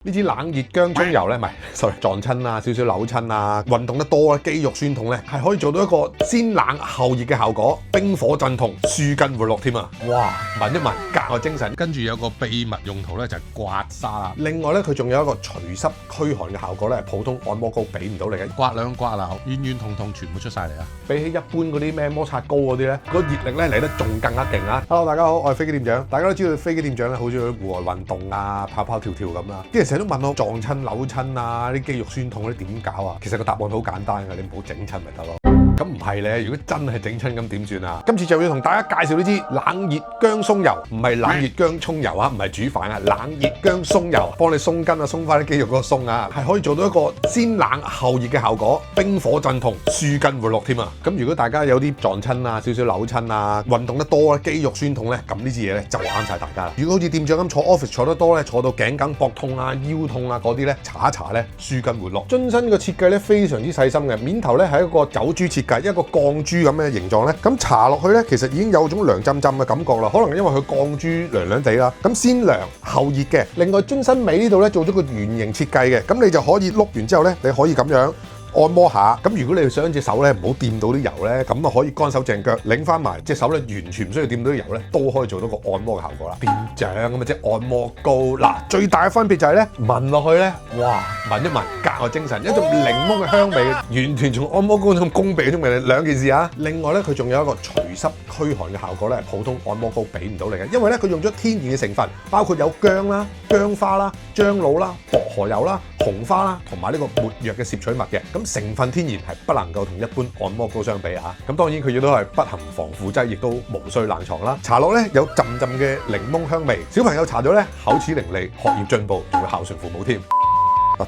呢支冷熱薑葱油咧，唔係，sorry，撞親啊，少少扭親啊，運動得多啊，肌肉酸痛咧，係可以做到一個先冷後熱嘅效果，冰火鎮痛，舒筋活絡添啊！哇，聞一聞，格外精神。跟住有個秘密用途咧，就係刮痧啦。另外咧，佢仲有一個除濕驅寒嘅效果咧，普通按摩膏俾唔到你嘅。刮兩刮啦，軟軟痛痛全部出晒嚟啊！比起一般嗰啲咩摩擦膏嗰啲咧，個熱力咧嚟得仲更加勁啊 ！Hello， 大家好，我係飛機店長。大家都知道飛機店長咧，好中意戶外運動啊，跑跑跳跳咁啦。啲人成日都問我撞親扭親啊，啲肌肉酸痛嗰啲點搞啊？其實個答案好簡單嘅，你唔好整親咪得咯。咁唔係咧，如果真係整親咁點算啊？今次就要同大家介紹呢支冷熱薑鬆油，唔係冷熱薑葱油啊，唔係煮飯啊，冷熱薑鬆油，幫你鬆筋啊，鬆翻啲肌肉嗰個鬆啊，係可以做到一個先冷後熱嘅效果，冰火鎮痛，舒筋活絡添啊！咁如果大家有啲撞親啊，少少扭親啊，運動得多啊，肌肉酸痛咧，咁呢支嘢咧就啱晒大家啦。如果好似店長咁坐 office 坐得多咧，坐到頸梗膊痛啊、腰痛啊嗰啲咧，搽一搽咧，舒筋活絡。樽身嘅設計咧非常之細心嘅，面頭咧係一個酒珠設計。一個鋼珠咁嘅形狀咧，咁搽落去咧，其實已經有種涼浸浸嘅感覺啦。可能因為佢鋼珠涼涼地啦，咁先涼後熱嘅。另外樽身尾呢度咧做咗個圓形設計嘅，咁你就可以碌完之後咧，你可以咁樣按摩下。咁如果你想隻手咧唔好掂到啲油咧，咁啊可以乾手淨腳擰翻埋隻手咧，完全唔需要掂到啲油咧，都可以做到個按摩嘅效果啦。店長咁啊，即係按摩膏嗱，最大嘅分別就係咧，聞落去咧，哇，聞一聞格外精神，一種檸檬嘅香味，完全從按摩膏咁攻鼻嗰種味，兩件事啊。另外咧，佢仲有一個除濕驅寒嘅效果咧，普通按摩膏俾唔到你嘅，因為咧佢用咗天然嘅成分，包括有薑啦、薑花啦、樟腦啦、薄荷油啦、紅花啦，同埋呢個沒藥嘅攝取物嘅。咁成分天然係不能夠同一般按摩膏相比啊！咁當然佢亦都係不含防腐劑，亦都無需冷藏啦。搽落咧有陣陣嘅檸檬香味，小朋友搽咗咧口齒伶俐，學業進步，仲會孝順父母添。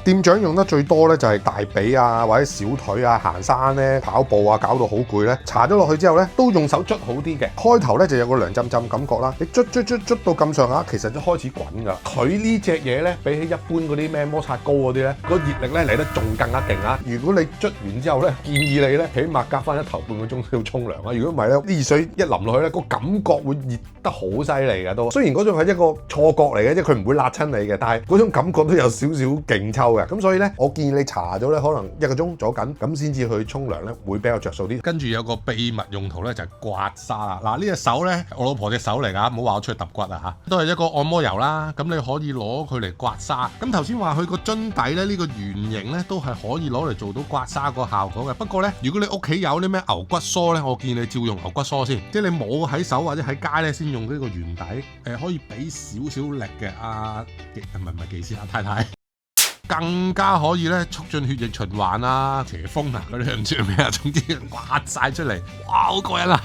店長用得最多咧就係大髀啊，或者小腿啊，行山咧、跑步啊，搞到好攰咧，搽咗落去之後咧，都用手捽好啲嘅。開頭咧就有個涼浸浸感覺啦，你捽到咁上下，其實都開始滾㗎。佢呢隻嘢咧，比起一般嗰啲咩摩擦膏嗰啲咧，個熱力咧嚟得仲更加勁啊！如果你捽完之後咧，建議你咧，起碼隔翻一頭半個鐘要沖涼啊！如果唔係咧，啲熱水一淋落去咧，個感覺會熱得好犀利㗎都。雖然嗰種係一個錯覺嚟嘅，即係佢唔會辣親你嘅，但係嗰種感覺都有少少勁抽嘅。咁所以咧，我建議你搽咗咧，可能1個鐘左緊，咁先至去沖涼咧，會比較着數啲。跟住有個秘密用途咧，就係刮痧啦。嗱，呢隻手咧，我老婆隻手嚟㗎，唔好話我出去揼骨啊嚇，都係一個按摩油啦。咁你可以攞佢嚟刮痧。咁頭先話佢個樽底咧，呢個圓形咧，都係可以攞嚟做到刮痧個效果嘅。不過咧，如果你屋企有啲咩牛骨梳咧，我建議你照用牛骨梳先。即係你冇喺手或者喺街咧，先用呢個圓底。可以俾少少力嘅唔係技師太太。更加可以咧促進血液循環啊、邪風啊嗰啲唔知咩啊，總之刮晒出嚟，哇好過癮啊！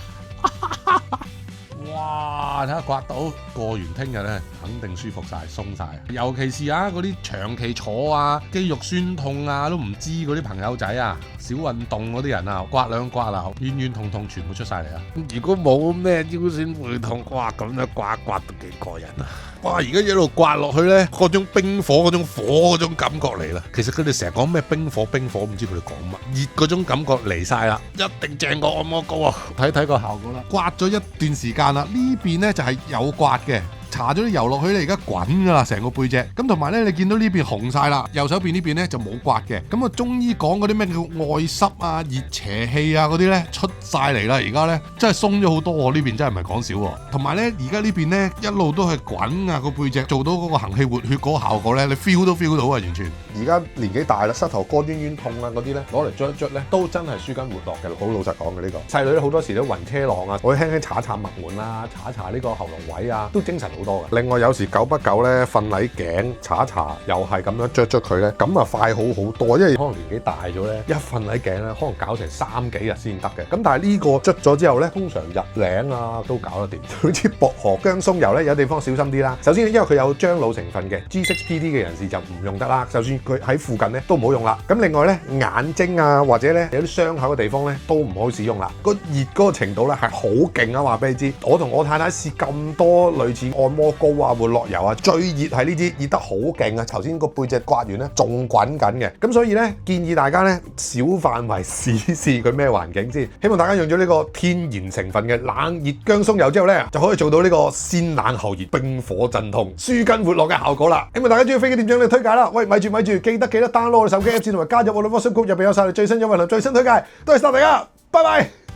哇，睇下刮到過完聽日咧，肯定舒服晒、鬆晒。尤其是啊嗰啲長期坐啊、肌肉酸痛啊都唔知嗰啲朋友仔啊，少運動嗰啲人啊，刮兩刮啦，軟軟痛痛全部出晒嚟啊！如果冇咩腰酸背痛，哇咁樣刮都幾過癮啊！哇！而家一路刮落去咧，嗰種冰火嗰種火嗰種感覺嚟啦。其實佢哋成日講咩冰火，唔知佢哋講乜。熱嗰種感覺嚟晒啦，一定正過按摩膏啊！睇睇個效果啦。刮咗一段時間啦，呢邊咧就係有刮嘅。搽咗啲油落去咧，而家滾㗎啦，成個背脊。咁同埋咧，你見到呢邊紅晒啦，右手邊呢邊咧就冇刮嘅。咁啊，中醫講嗰啲咩叫外濕啊、熱邪氣啊嗰啲咧出晒嚟啦，而家咧真係鬆咗好多喎。呢邊真係唔係講笑喎。同埋咧，而家呢邊咧一路都係滾啊個背脊，做到嗰個行氣活血嗰個效果咧，你 feel 都 feel 到啊，完全。而家年紀大啦，膝頭哥冤冤痛啊嗰啲咧，攞嚟捽一捽咧，都真係舒筋活絡嘅。好老實講嘅呢個。細女咧好多時都暈車浪啊，我輕輕搽一搽脈門啊，搽一搽呢個喉嚨位啊，都精神好多嘅。另外有時久不久咧，瞓捩頸搽一搽，又係咁樣捽佢咧，咁啊快好多，因為可能年紀大咗咧，一瞓捩頸咧，可能搞成3幾日先得嘅。咁但係呢個捽咗之後咧，通常日領啊都搞得掂。好似薄荷薑鬆油咧，有地方小心啲啦。首先因為佢有樟腦成分嘅 G6PD 嘅人士就唔用得啦，就算佢喺附近咧都唔好用啦。咁另外咧，眼睛啊或者咧有啲傷口嘅地方咧都唔好使用啦。個熱嗰個程度咧係好勁啊！話俾你知，我同我太太試咁多類似按按摩膏啊，換落油啊，最熱係呢啲熱得好勁啊！頭先個背脊刮完咧，仲滾緊嘅。咁所以咧，建議大家咧小範圍試試佢咩環境先。希望大家用咗呢個天然成分嘅冷熱薑鬆油之後咧，就可以做到呢個先冷後熱、冰火鎮痛、舒筋活絡嘅效果啦。希望大家中意飛機店長嘅推介啦。喂，咪住，記得 download 我哋手機 Apps 同埋加入我哋 WhatsApp group，入邊有晒你最新優惠同最新推介。多謝晒大家，拜拜。